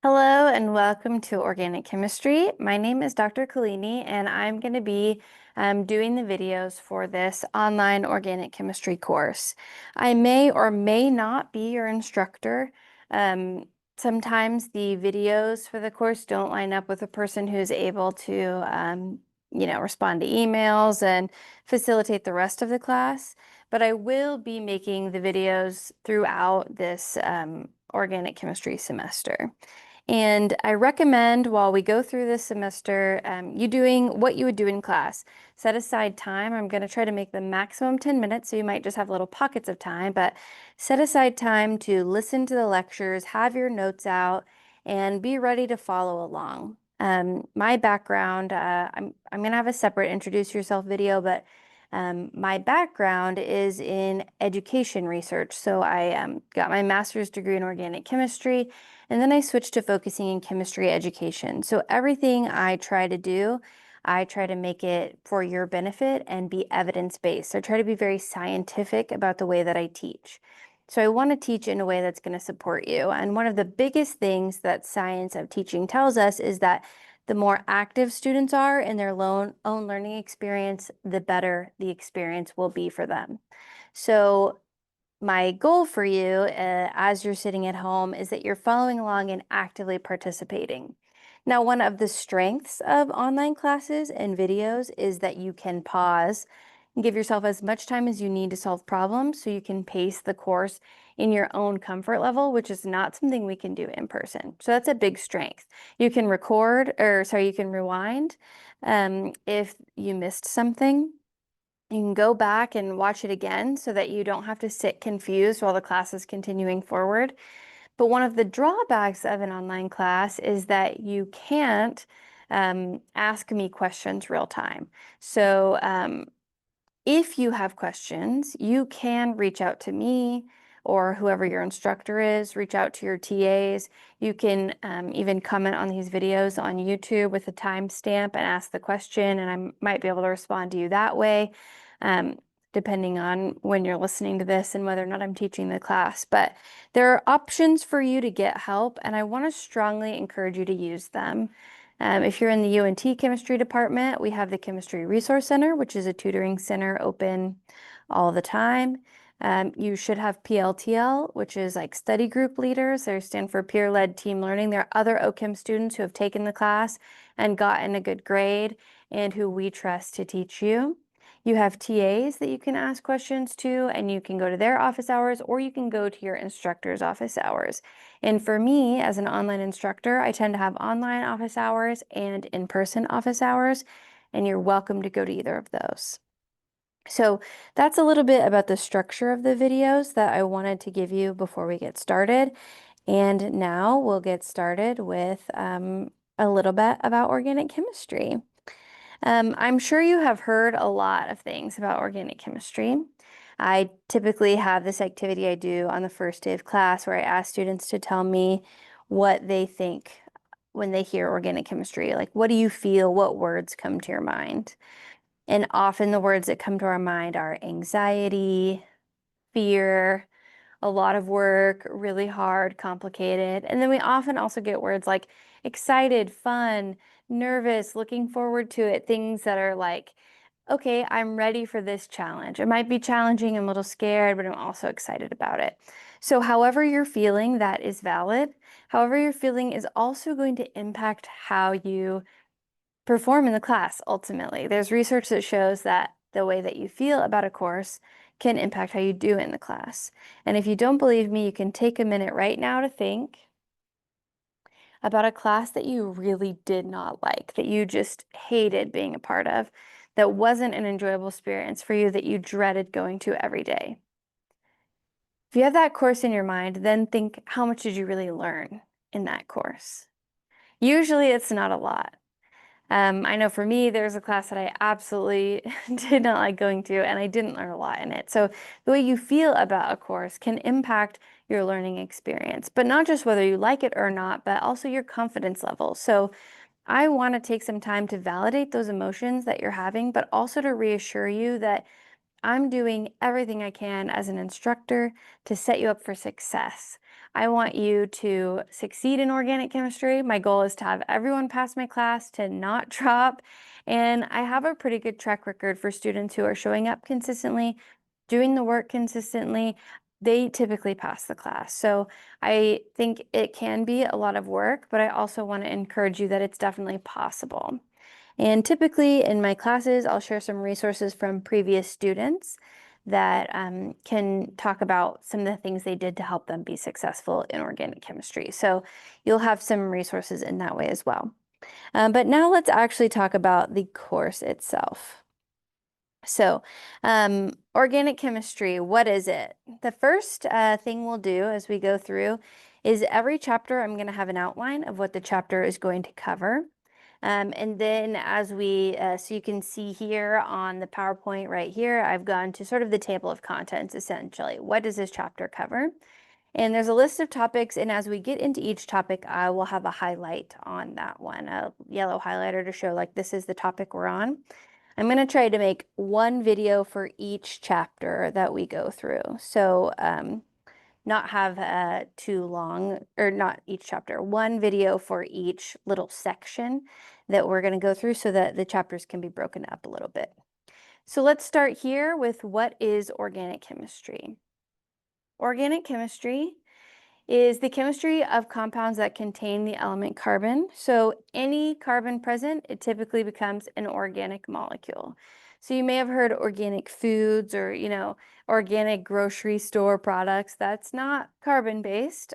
Hello and welcome to Organic Chemistry. My name is Dr. Collini and I'm going to be doing the videos for this online organic chemistry course. I may or may not be your instructor. Um, Sometimes the videos for the course don't line up with a person who's able to, respond to emails and facilitate the rest of the class. But I will be making the videos throughout this organic chemistry semester. And I recommend while we go through this semester, you doing what you would do in class. Set aside time. I'm going to try to make the maximum 10 minutes, so you might just have little pockets of time, but set aside time to listen to the lectures, have your notes out, and be ready to follow along. My background, I'm going to have a separate introduce yourself video, but my background is in education research. So I got my master's degree in organic chemistry, and then I switched to focusing in chemistry education. So everything I try to do, I try to make it for your benefit and be evidence-based. So I try to be very scientific about the way that I teach. So I want to teach in a way that's going to support you. And one of the biggest things that science of teaching tells us is that the more active students are in their own learning experience, the better the experience will be for them. So my goal for you as you're sitting at home is that you're following along and actively participating. Now, one of the strengths of online classes and videos is that you can pause and give yourself as much time as you need to solve problems so you can pace the course in your own comfort level, which is not something we can do in person. So that's a big strength. You can you can rewind if you missed something. You can go back and watch it again so that you don't have to sit confused while the class is continuing forward. But one of the drawbacks of an online class is that you can't ask me questions real time. So if you have questions, you can reach out to me or whoever your instructor is, reach out to your TAs. You can even comment on these videos on YouTube with a timestamp and ask the question, and I might be able to respond to you that way, depending on when you're listening to this and whether or not I'm teaching the class. But there are options for you to get help, and I want to strongly encourage you to use them. If you're in the UNT chemistry department, we have the Chemistry Resource Center, which is a tutoring center open all the time. You should have PLTL, which is like study group leaders. They stand for peer-led team learning. There are other OChem students who have taken the class and gotten a good grade and who we trust to teach you. You have TAs that you can ask questions to, and you can go to their office hours, or you can go to your instructor's office hours. And for me, as an online instructor, I tend to have online office hours and in-person office hours, and you're welcome to go to either of those. So that's a little bit about the structure of the videos that I wanted to give you before we get started. And now we'll get started with a little bit about organic chemistry. I'm sure you have heard a lot of things about organic chemistry. I typically have this activity I do on the first day of class where I ask students to tell me what they think when they hear organic chemistry. Like, what do you feel? What words come to your mind? And often the words that come to our mind are anxiety, fear, a lot of work, really hard, complicated. And then we often also get words like excited, fun, nervous, looking forward to it, things that are like, okay, I'm ready for this challenge. It might be challenging, I'm a little scared, but I'm also excited about it. So however you're feeling, that is valid. However you're feeling is also going to impact how you perform in the class ultimately. There's research that shows that the way that you feel about a course can impact how you do in the class. And if you don't believe me, you can take a minute right now to think about a class that you really did not like, that you just hated being a part of, that wasn't an enjoyable experience for you, that you dreaded going to every day. If you have that course in your mind, then think, how much did you really learn in that course? Usually it's not a lot. I know for me, there's a class that I absolutely did not like going to, and I didn't learn a lot in it. So the way you feel about a course can impact your learning experience, but not just whether you like it or not, but also your confidence level. So I want to take some time to validate those emotions that you're having, but also to reassure you that I'm doing everything I can as an instructor to set you up for success. I want you to succeed in organic chemistry. My goal is to have everyone pass my class, to not drop. And I have a pretty good track record for students who are showing up consistently, doing the work consistently. They typically pass the class. So I think it can be a lot of work, but I also want to encourage you that it's definitely possible. And typically in my classes, I'll share some resources from previous students that can talk about some of the things they did to help them be successful in organic chemistry. So you'll have some resources in that way as well. But now let's actually talk about the course itself. So, organic chemistry, what is it? The first thing we'll do as we go through is every chapter, I'm going to have an outline of what the chapter is going to cover. And then as we, so you can see here on the PowerPoint right here, I've gone to sort of the table of contents, essentially. What does this chapter cover? And there's a list of topics, and as we get into each topic, I will have a highlight on that one, a yellow highlighter to show like this is the topic we're on. I'm going to try to make one video for each chapter that we go through. So not have too long, or not each chapter, one video for each little section that we're going to go through so that the chapters can be broken up a little bit. So let's start here with what is organic chemistry. Organic chemistry is the chemistry of compounds that contain the element carbon. So any carbon present, it typically becomes an organic molecule. So you may have heard organic foods or, organic grocery store products. That's not carbon-based.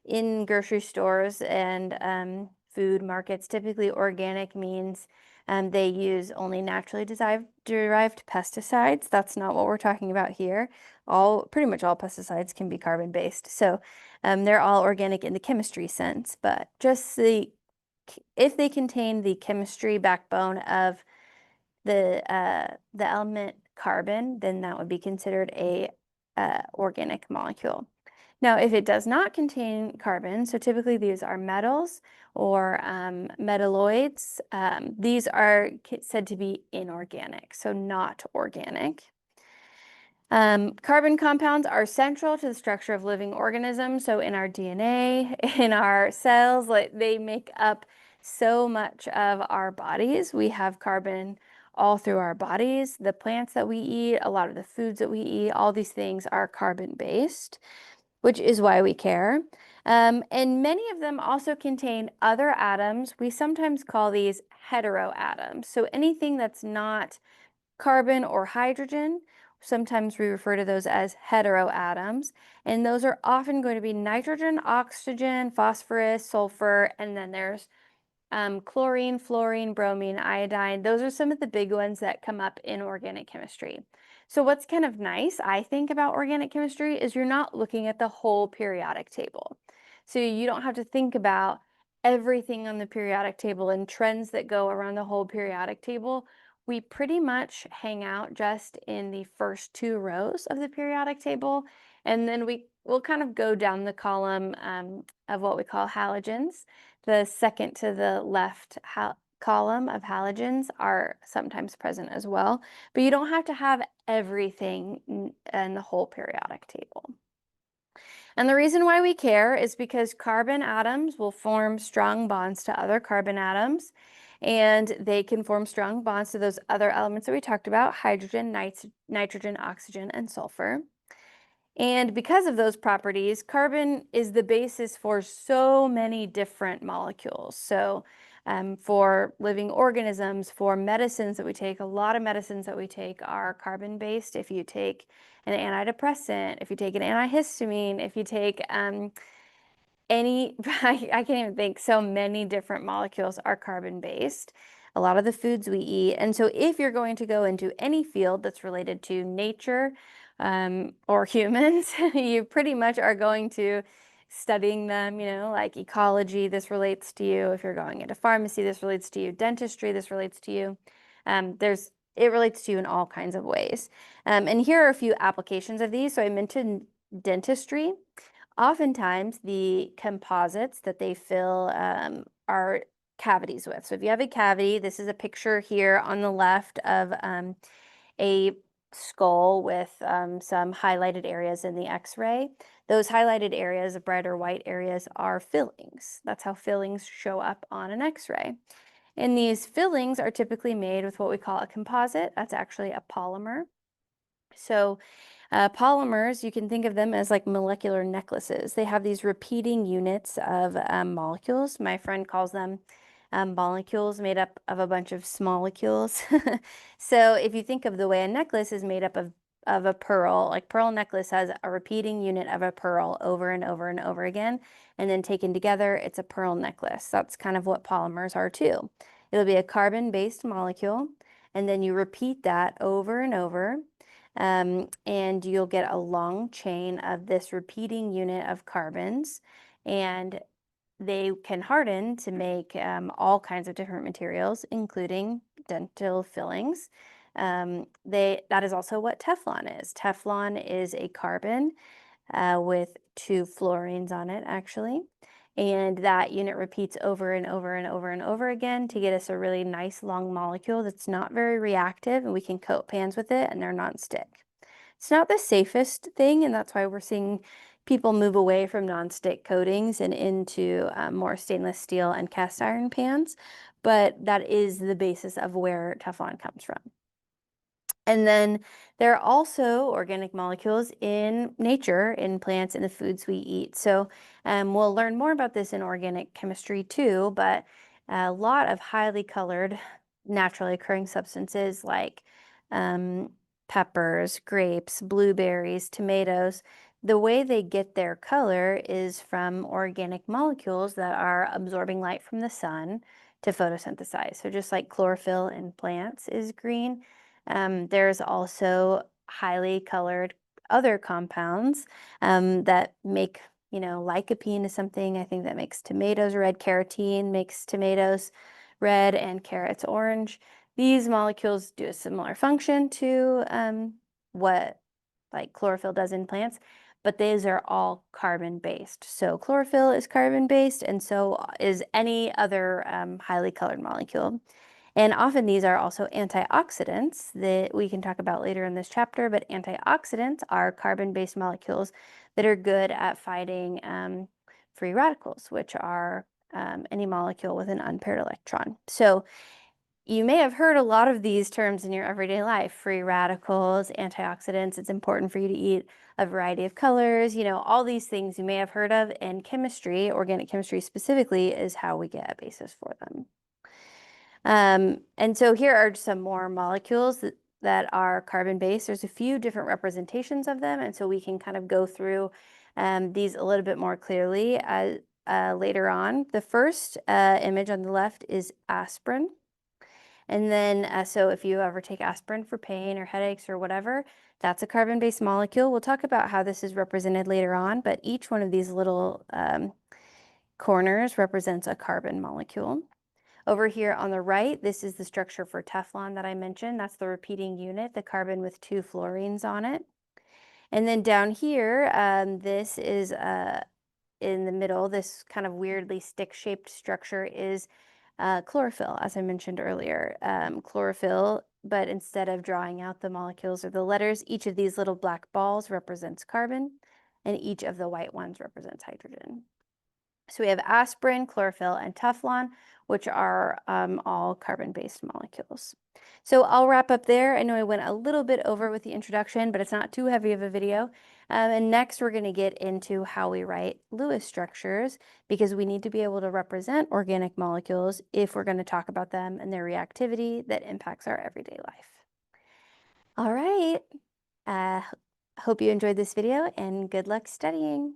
In grocery stores and food markets, typically organic means they use only naturally derived pesticides. That's not what we're talking about here. Pretty much all pesticides can be carbon-based. So they're all organic in the chemistry sense, but just if they contain the chemistry backbone of the element carbon, then that would be considered a organic molecule. Now, if it does not contain carbon, so typically these are metals or metalloids, these are said to be inorganic, so not organic. Carbon compounds are central to the structure of living organisms. So in our DNA, in our cells, they make up so much of our bodies. We have carbon all through our bodies. The plants that we eat, a lot of the foods that we eat, all these things are carbon-based, which is why we care. And many of them also contain other atoms. We sometimes call these heteroatoms. So anything that's not carbon or hydrogen, sometimes we refer to those as heteroatoms, and those are often going to be nitrogen, oxygen, phosphorus, sulfur, and then there's chlorine, fluorine, bromine, iodine. Those are some of the big ones that come up in organic chemistry. So what's kind of nice, I think, about organic chemistry is you're not looking at the whole periodic table. So you don't have to think about everything on the periodic table and trends that go around the whole periodic table. We pretty much hang out just in the first two rows of the periodic table, and then we'll kind of go down the column of what we call halogens. The second to the left column of halogens are sometimes present as well, but you don't have to have everything in the whole periodic table. And the reason why we care is because carbon atoms will form strong bonds to other carbon atoms, and they can form strong bonds to those other elements that we talked about, hydrogen, nitrogen, oxygen, and sulfur. And because of those properties, carbon is the basis for so many different molecules. So for living organisms, for medicines that we take, a lot of medicines that we take are carbon-based. If you take an antidepressant, if you take an antihistamine, if you take I can't even think, so many different molecules are carbon-based. A lot of the foods we eat. And so if you're going to go into any field that's related to nature or humans, you pretty much are going to studying them, like ecology, this relates to you. If you're going into pharmacy, this relates to you. Dentistry, this relates to you. It relates to you in all kinds of ways. And here are a few applications of these. So I mentioned dentistry. Oftentimes, the composites that they fill are cavities with. So if you have a cavity, this is a picture here on the left of a skull with some highlighted areas in the X-ray. Those highlighted areas, the brighter white areas, are fillings. That's how fillings show up on an X-ray. And these fillings are typically made with what we call a composite. That's actually a polymer. So polymers, you can think of them as like molecular necklaces. They have these repeating units of molecules. My friend calls them molecules made up of a bunch of molecules. So if you think of the way a necklace is made up of a pearl, like pearl necklace has a repeating unit of a pearl over and over and over again, and then taken together, it's a pearl necklace. That's kind of what polymers are too. It'll be a carbon-based molecule, and then you repeat that over and over. And you'll get a long chain of this repeating unit of carbons, and they can harden to make all kinds of different materials, including dental fillings. That is also what Teflon is. Teflon is a carbon with 2 fluorines on it, actually. And that unit repeats over and over and over and over again to get us a really nice long molecule that's not very reactive, and we can coat pans with it and they're non-stick. It's not the safest thing, and that's why we're seeing people move away from non-stick coatings and into more stainless steel and cast iron pans, but that is the basis of where Teflon comes from. And then there are also organic molecules in nature, in plants, in the foods we eat. So we'll learn more about this in organic chemistry too, but a lot of highly colored, naturally occurring substances like peppers, grapes, blueberries, tomatoes, the way they get their color is from organic molecules that are absorbing light from the sun to photosynthesize. So just like chlorophyll in plants is green, there's also highly colored other compounds that make, lycopene is something I think that makes tomatoes red. Carotene makes tomatoes red and carrots orange. These molecules do a similar function to what like chlorophyll does in plants, but these are all carbon-based. So chlorophyll is carbon-based, and so is any other highly colored molecule. And often these are also antioxidants that we can talk about later in this chapter, but antioxidants are carbon-based molecules that are good at fighting free radicals, which are any molecule with an unpaired electron. So you may have heard a lot of these terms in your everyday life: free radicals, antioxidants. It's important for you to eat a variety of colors. All these things you may have heard of, and chemistry, organic chemistry specifically, is how we get a basis for them. And so here are some more molecules that are carbon-based. There's a few different representations of them, and so we can kind of go through these a little bit more clearly later on. The first image on the left is aspirin. And then, so if you ever take aspirin for pain or headaches or whatever, that's a carbon-based molecule. We'll talk about how this is represented later on, but each one of these little corners represents a carbon molecule. Over here on the right, this is the structure for Teflon that I mentioned. That's the repeating unit, the carbon with 2 fluorines on it. And then down here, this is in the middle, this kind of weirdly stick-shaped structure is chlorophyll, as I mentioned earlier. Chlorophyll, but instead of drawing out the molecules or the letters, each of these little black balls represents carbon, and each of the white ones represents hydrogen. So we have aspirin, chlorophyll, and Teflon, which are all carbon-based molecules. So I'll wrap up there. I know I went a little bit over with the introduction, but it's not too heavy of a video. And next, we're going to get into how we write Lewis structures, because we need to be able to represent organic molecules if we're going to talk about them and their reactivity that impacts our everyday life. All right. Hope you enjoyed this video, and good luck studying.